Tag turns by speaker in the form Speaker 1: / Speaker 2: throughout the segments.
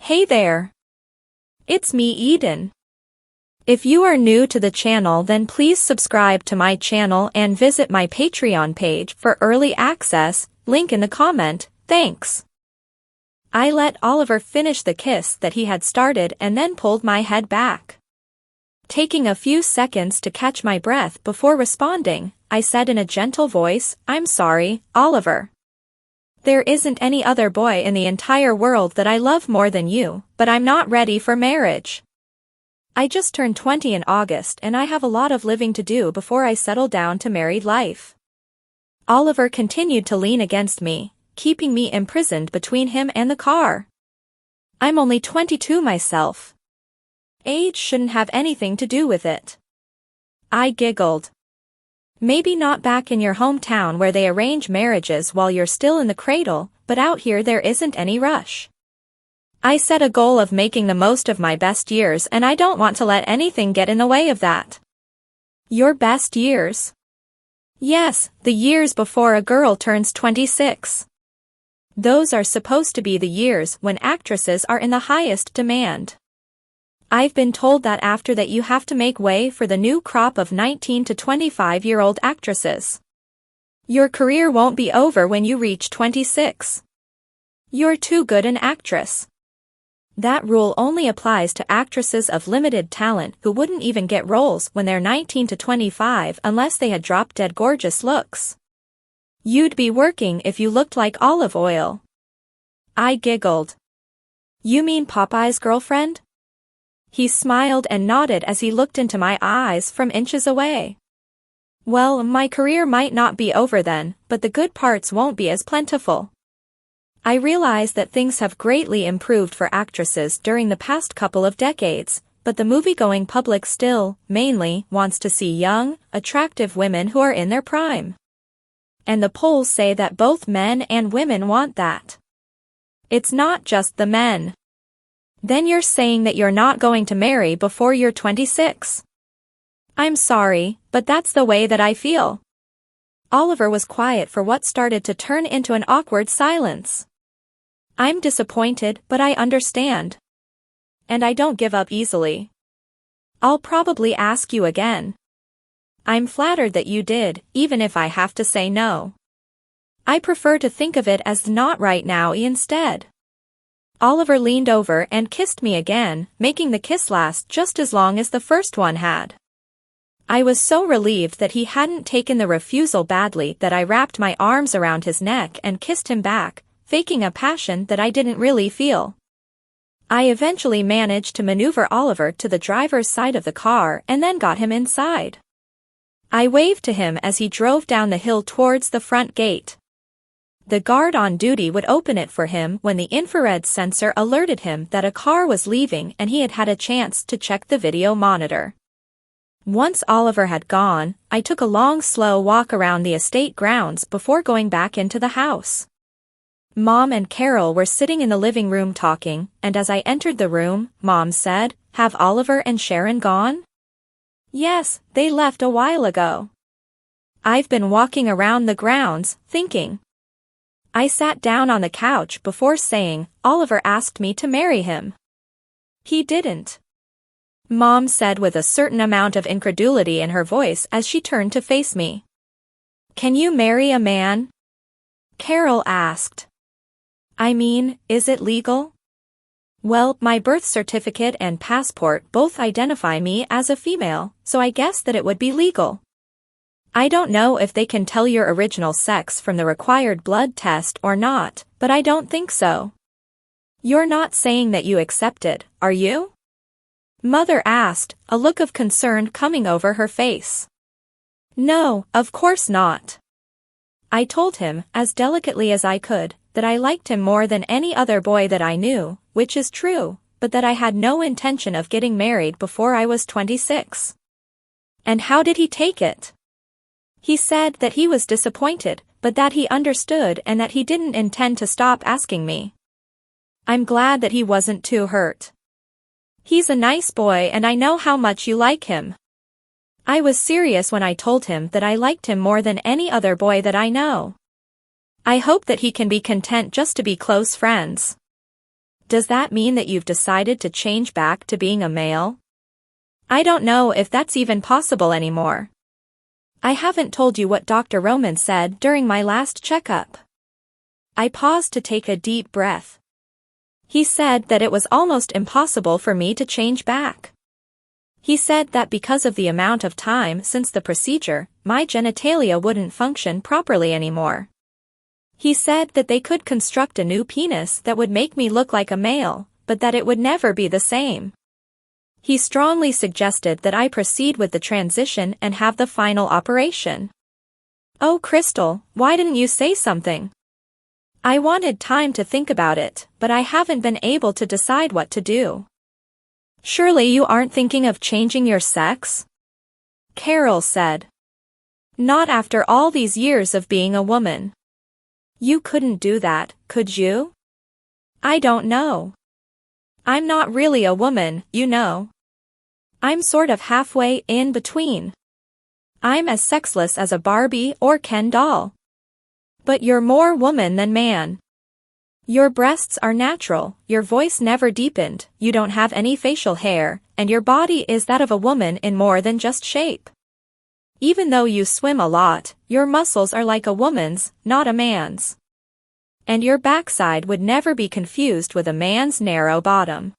Speaker 1: Hey there. It's me, Eden. If you are new to the channel, then please subscribe to my channel and visit my Patreon page for early access, link in the comment, thanks. I let Oliver finish the kiss that he had started and then pulled my head back. Taking a few seconds to catch my breath before responding, I said in a gentle voice, "I'm sorry, Oliver. There isn't any other boy in the entire world that I love more than you, but I'm not ready for marriage. I just turned 20 in August and I have a lot of living to do before I settle down to married life." Oliver continued to lean against me, keeping me imprisoned between him and the car. "I'm only 22 myself. Age shouldn't have anything to do with it." I giggled. "Maybe not back in your hometown where they arrange marriages while you're still in the cradle, but out here there isn't any rush. I set a goal of making the most of my best years and I don't want to let anything get in the way of that." "Your best years?" "Yes, the years before a girl turns 26. Those are supposed to be the years when actresses are in the highest demand. I've been told that after that you have to make way for the new crop of 19 to 25-year-old actresses. Your career won't be over when you reach 26. You're too good an actress." That rule only applies to actresses of limited talent who wouldn't even get roles when they're 19 to 25 unless they had drop-dead gorgeous looks. "You'd be working if you looked like olive oil." I giggled. "You mean Popeye's girlfriend?" He smiled and nodded as he looked into my eyes from inches away. "Well, my career might not be over then, but the good parts won't be as plentiful. I realize that things have greatly improved for actresses during the past couple of decades, but the movie-going public still, mainly, wants to see young, attractive women who are in their prime. And the polls say that both men and women want that. It's not just the men." "Then you're saying that you're not going to marry before you're 26. "I'm sorry, but that's the way that I feel." Oliver was quiet for what started to turn into an awkward silence. "I'm disappointed, but I understand. And I don't give up easily. I'll probably ask you again." "I'm flattered that you did, even if I have to say no. I prefer to think of it as not right now instead." Oliver leaned over and kissed me again, making the kiss last just as long as the first one had. I was so relieved that he hadn't taken the refusal badly that I wrapped my arms around his neck and kissed him back, faking a passion that I didn't really feel. I eventually managed to maneuver Oliver to the driver's side of the car and then got him inside. I waved to him as he drove down the hill towards the front gate. The guard on duty would open it for him when the infrared sensor alerted him that a car was leaving and he had had a chance to check the video monitor. Once Oliver had gone, I took a long slow walk around the estate grounds before going back into the house. Mom and Carol were sitting in the living room talking, and as I entered the room, Mom said, "Have Oliver and Sharon gone?" "Yes, they left a while ago." "I've been walking around the grounds, thinking." I sat down on the couch before saying, "Oliver asked me to marry him." "He didn't," Mom said with a certain amount of incredulity in her voice as she turned to face me. "Can you marry a man?" Carol asked. "I mean, is it legal?" "Well, my birth certificate and passport both identify me as a female, so I guess that it would be legal. I don't know if they can tell your original sex from the required blood test or not, but I don't think so." "You're not saying that you accepted, are you?" Mother asked, a look of concern coming over her face. "No, of course not." I told him, as delicately as I could, that I liked him more than any other boy that I knew, which is true, but that I had no intention of getting married before I was 26. "And how did he take it?" "He said that he was disappointed, but that he understood and that he didn't intend to stop asking me." "I'm glad that he wasn't too hurt. He's a nice boy and I know how much you like him." I was serious when I told him that I liked him more than any other boy that I know. I hope that he can be content just to be close friends. Does that mean that you've decided to change back to being a male? I don't know if that's even possible anymore. I haven't told you what Dr. Roman said during my last checkup. I paused to take a deep breath. He said that it was almost impossible for me to change back. He said that because of the amount of time since the procedure, my genitalia wouldn't function properly anymore. He said that they could construct a new penis that would make me look like a male, but that it would never be the same. He strongly suggested that I proceed with the transition and have the final operation. Oh, Crystal, why didn't you say something? I wanted time to think about it, but I haven't been able to decide what to do. Surely you aren't thinking of changing your sex? Carol said. Not after all these years of being a woman. You couldn't do that, could you? I don't know. I'm not really a woman, you know. I'm sort of halfway in between. I'm as sexless as a Barbie or Ken doll. But you're more woman than man. Your breasts are natural, your voice never deepened, you don't have any facial hair, and your body is that of a woman in more than just shape. Even though you swim a lot, your muscles are like a woman's, not a man's. And your backside would never be confused with a man's narrow bottom.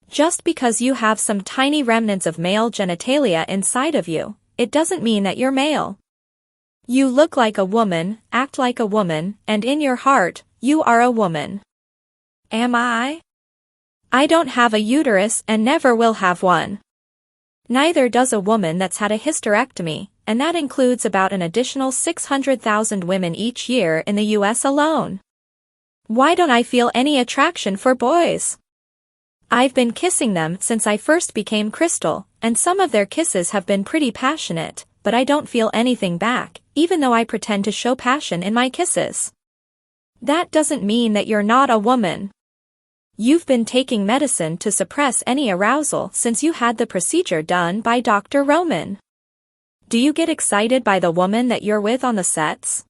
Speaker 1: Just because you have some tiny remnants of male genitalia inside of you, it doesn't mean that you're male. You look like a woman, act like a woman, and in your heart, you are a woman. Am I? I don't have a uterus and never will have one. Neither does a woman that's had a hysterectomy, and that includes about an additional 600,000 women each year in the US alone. Why don't I feel any attraction for boys? I've been kissing them since I first became Crystal, and some of their kisses have been pretty passionate, but I don't feel anything back, even though I pretend to show passion in my kisses. That doesn't mean that you're not a woman. You've been taking medicine to suppress any arousal since you had the procedure done by Dr. Roman. Do you get excited by the woman that you're with on the sets?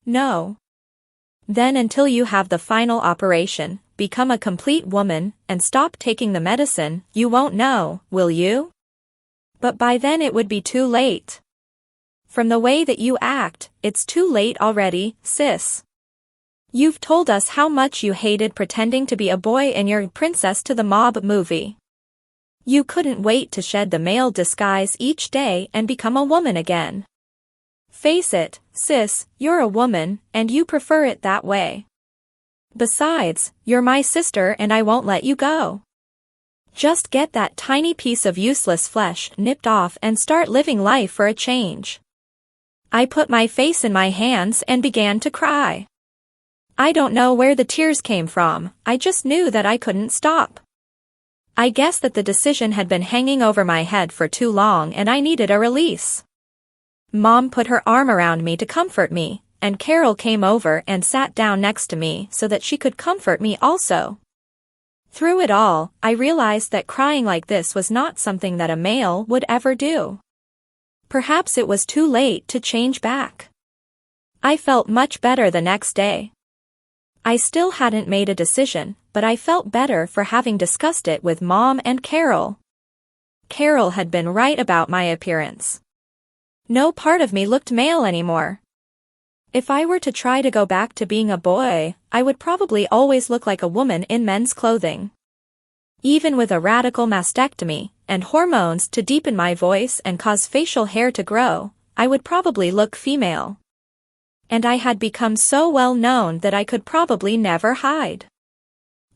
Speaker 1: No. Then until you have the final operation, become a complete woman, and stop taking the medicine, you won't know, will you? But by then it would be too late. From the way that you act, it's too late already, sis. You've told us how much you hated pretending to be a boy in your Princess to the Mob movie. You couldn't wait to shed the male disguise each day and become a woman again. Face it, sis, you're a woman, and you prefer it that way. Besides, you're my sister and I won't let you go. Just get that tiny piece of useless flesh nipped off and start living life for a change. I put my face in my hands and began to cry. I don't know where the tears came from, I just knew that I couldn't stop. I guess that the decision had been hanging over my head for too long and I needed a release. Mom put her arm around me to comfort me, and Carol came over and sat down next to me so that she could comfort me also. Through it all, I realized that crying like this was not something that a male would ever do. Perhaps it was too late to change back. I felt much better the next day. I still hadn't made a decision, but I felt better for having discussed it with Mom and Carol. Carol had been right about my appearance. No part of me looked male anymore. If I were to try to go back to being a boy, I would probably always look like a woman in men's clothing. Even with a radical mastectomy, and hormones to deepen my voice and cause facial hair to grow, I would probably look female. And I had become so well known that I could probably never hide.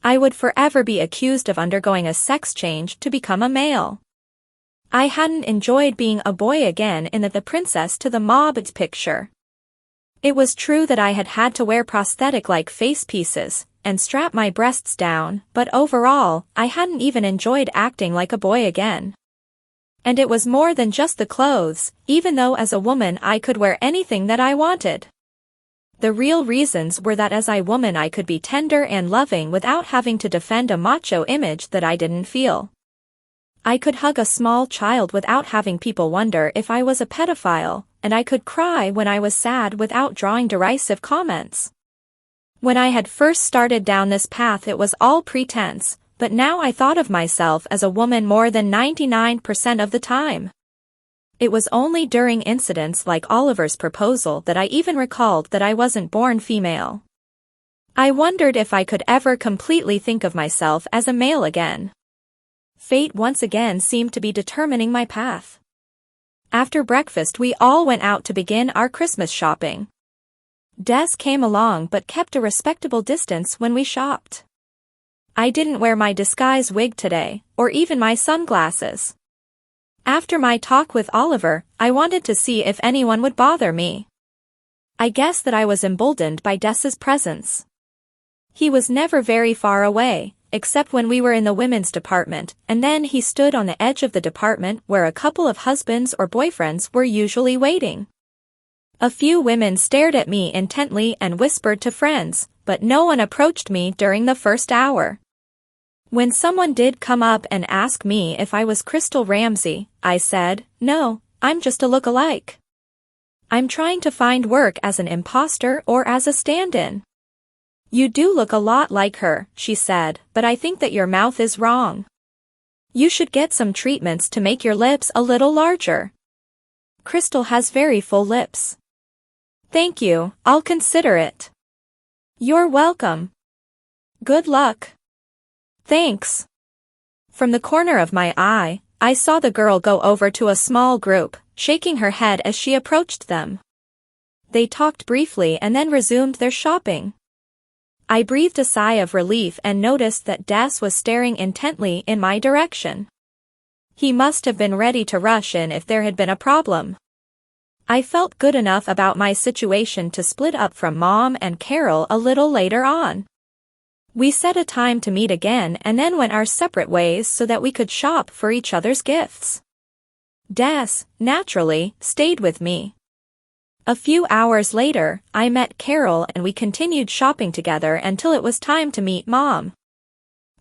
Speaker 1: I would forever be accused of undergoing a sex change to become a male. I hadn't enjoyed being a boy again in the Princess to the Mob picture. It was true that I had had to wear prosthetic-like face pieces and strap my breasts down, but overall, I hadn't even enjoyed acting like a boy again. And it was more than just the clothes, even though as a woman I could wear anything that I wanted. The real reasons were that as a woman I could be tender and loving without having to defend a macho image that I didn't feel. I could hug a small child without having people wonder if I was a pedophile, and I could cry when I was sad without drawing derisive comments. When I had first started down this path it was all pretense, but now I thought of myself as a woman more than 99% of the time. It was only during incidents like Oliver's proposal that I even recalled that I wasn't born female. I wondered if I could ever completely think of myself as a male again. Fate once again seemed to be determining my path. After breakfast we all went out to begin our Christmas shopping. Des came along but kept a respectable distance when we shopped. I didn't wear my disguise wig today, or even my sunglasses. After my talk with Oliver, I wanted to see if anyone would bother me. I guess that I was emboldened by Des's presence. He was never very far away, except when we were in the women's department, and then he stood on the edge of the department where a couple of husbands or boyfriends were usually waiting. A few women stared at me intently and whispered to friends, but no one approached me during the first hour. When someone did come up and ask me if I was Crystal Ramsey, I said, "No, I'm just a look-alike. I'm trying to find work as an imposter or as a stand-in." "You do look a lot like her," she said, "but I think that your mouth is wrong. You should get some treatments to make your lips a little larger. Crystal has very full lips." "Thank you, I'll consider it." "You're welcome. Good luck." "Thanks." From the corner of my eye, I saw the girl go over to a small group, shaking her head as she approached them. They talked briefly and then resumed their shopping. I breathed a sigh of relief and noticed that Des was staring intently in my direction. He must have been ready to rush in if there had been a problem. I felt good enough about my situation to split up from Mom and Carol a little later on. We set a time to meet again and then went our separate ways so that we could shop for each other's gifts. Des, naturally, stayed with me. A few hours later, I met Carol and we continued shopping together until it was time to meet Mom.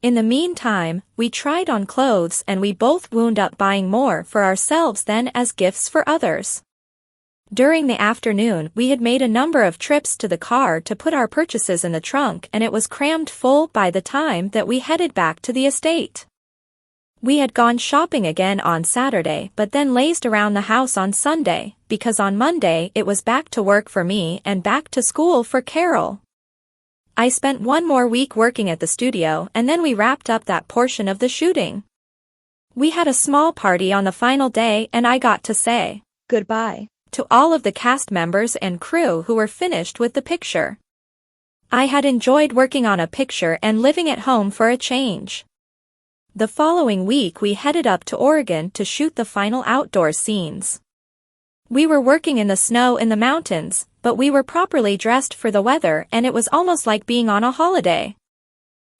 Speaker 1: In the meantime, we tried on clothes and we both wound up buying more for ourselves than as gifts for others. During the afternoon we had made a number of trips to the car to put our purchases in the trunk and it was crammed full by the time that we headed back to the estate. We had gone shopping again on Saturday but then lazed around the house on Sunday, because on Monday it was back to work for me and back to school for Carol. I spent one more week working at the studio and then we wrapped up that portion of the shooting. We had a small party on the final day and I got to say goodbye to all of the cast members and crew who were finished with the picture. I had enjoyed working on a picture and living at home for a change. The following week we headed up to Oregon to shoot the final outdoor scenes. We were working in the snow in the mountains, but we were properly dressed for the weather and it was almost like being on a holiday.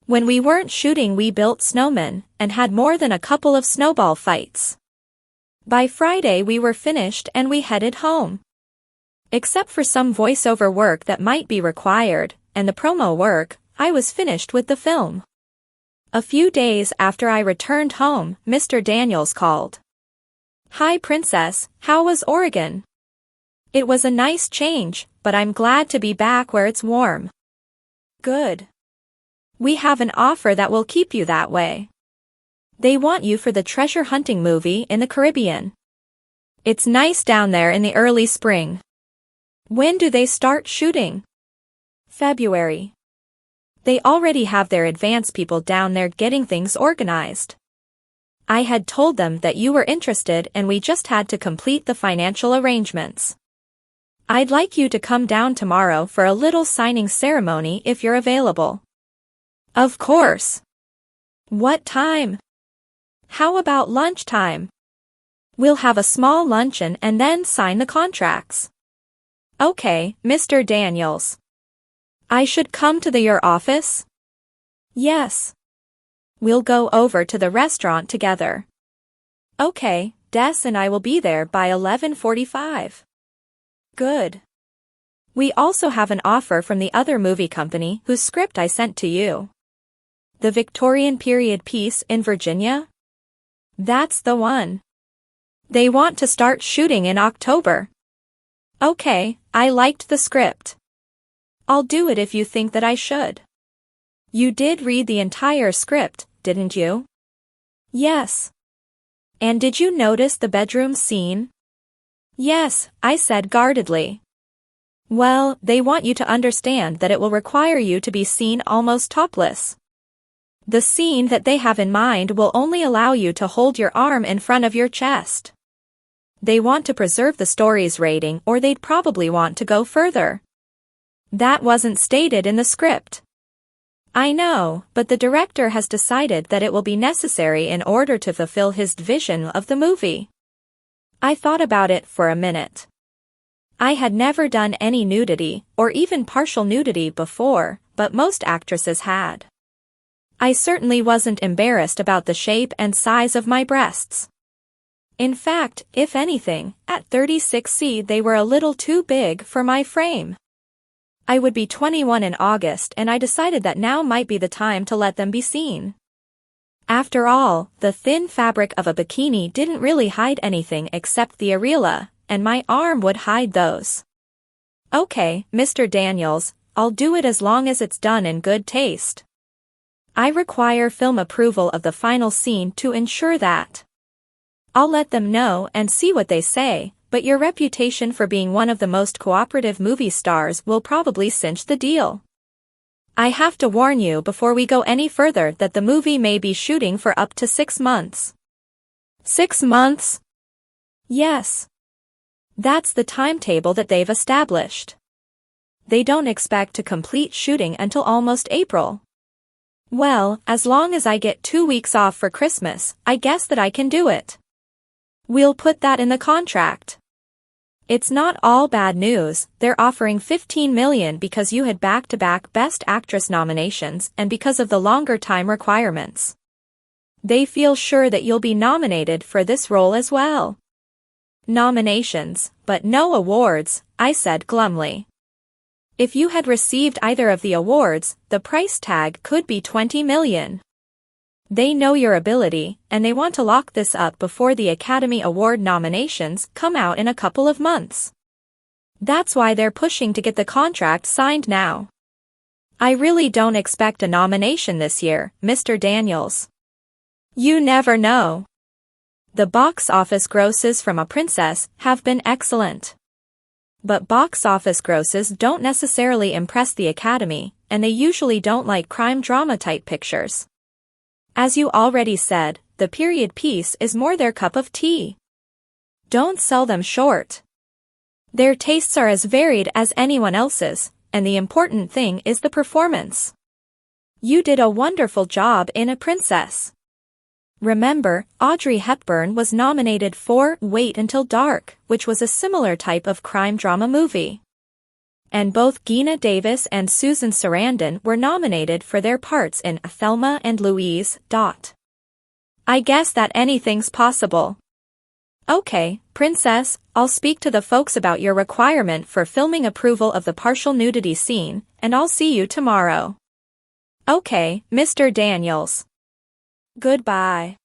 Speaker 1: When we weren't shooting we built snowmen, and had more than a couple of snowball fights. By Friday we were finished and we headed home. Except for some voiceover work that might be required, and the promo work, I was finished with the film. A few days after I returned home, Mr. Daniels called. "Hi Princess, how was Oregon?" "It was a nice change, but I'm glad to be back where it's warm." "Good. We have an offer that will keep you that way. They want you for the treasure hunting movie in the Caribbean. It's nice down there in the early spring." "When do they start shooting?" "February. They already have their advance people down there getting things organized. I had told them that you were interested and we just had to complete the financial arrangements. I'd like you to come down tomorrow for a little signing ceremony if you're available." "Of course." "What time?" "How about lunchtime? We'll have a small luncheon and then sign the contracts." "Okay, Mr. Daniels. I should come to your office?" "Yes. We'll go over to the restaurant together." "Okay, Des and I will be there by 11:45. "Good. We also have an offer from the other movie company whose script I sent to you. The Victorian period piece in Virginia? That's the one. They want to start shooting in October." "Okay, I liked the script. I'll do it if you think that I should. You did read the entire script, didn't you? Yes. And did you notice the bedroom scene? Yes, I said guardedly. Well, they want you to understand that it will require you to be seen almost topless. The scene that they have in mind will only allow you to hold your arm in front of your chest. They want to preserve the story's rating, or they'd probably want to go further. That wasn't stated in the script. I know, but the director has decided that it will be necessary in order to fulfill his vision of the movie. I thought about it for a minute. I had never done any nudity, or even partial nudity before, but most actresses had. I certainly wasn't embarrassed about the shape and size of my breasts. In fact, if anything, at 36C they were a little too big for my frame. I would be 21 in August, and I decided that now might be the time to let them be seen. After all, the thin fabric of a bikini didn't really hide anything except the areola, and my arm would hide those. Okay, Mr. Daniels, I'll do it as long as it's done in good taste. I require film approval of the final scene to ensure that. I'll let them know and see what they say, but your reputation for being one of the most cooperative movie stars will probably cinch the deal. I have to warn you before we go any further that the movie may be shooting for up to 6 months. 6 months? Yes. That's the timetable that they've established. They don't expect to complete shooting until almost April. Well, as long as I get 2 weeks off for Christmas, I guess that I can do it. We'll put that in the contract. It's not all bad news. They're offering $15 million because you had back-to-back Best Actress nominations and because of the longer time requirements. They feel sure that you'll be nominated for this role as well. Nominations, but no awards, I said glumly. If you had received either of the awards, the price tag could be $20 million. They know your ability, and they want to lock this up before the Academy Award nominations come out in a couple of months. That's why they're pushing to get the contract signed now. I really don't expect a nomination this year, Mr. Daniels. You never know. The box office grosses from A Princess have been excellent. But box office grosses don't necessarily impress the Academy, and they usually don't like crime drama type pictures. As you already said, the period piece is more their cup of tea. Don't sell them short. Their tastes are as varied as anyone else's, and the important thing is the performance. You did a wonderful job in A Princess. Remember, Audrey Hepburn was nominated for Wait Until Dark, which was a similar type of crime drama movie. And both Geena Davis and Susan Sarandon were nominated for their parts in Thelma and Louise. I guess that anything's possible. Okay, Princess, I'll speak to the folks about your requirement for filming approval of the partial nudity scene, and I'll see you tomorrow. Okay, Mr. Daniels. Goodbye.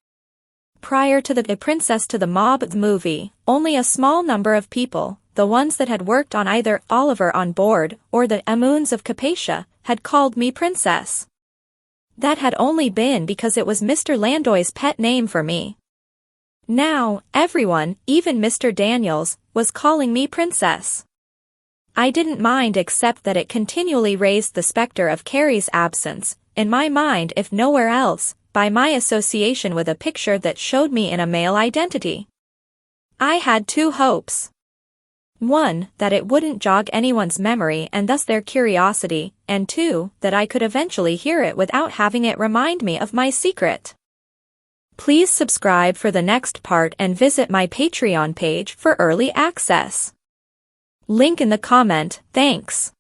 Speaker 1: Prior to the A Princess to the Mob movie, only a small number of people, the ones that had worked on either Oliver on Board or the Amoons of Capacia, had called me Princess. That had only been because it was Mr. Landoy's pet name for me. Now, everyone, even Mr. Daniels, was calling me Princess. I didn't mind except that it continually raised the specter of Carrie's absence, in my mind if nowhere else, by my association with a picture that showed me in a male identity. I had 2 hopes. 1, that it wouldn't jog anyone's memory and thus their curiosity, and 2, that I could eventually hear it without having it remind me of my secret. Please subscribe for the next part and visit my Patreon page for early access. Link in the comment. Thanks.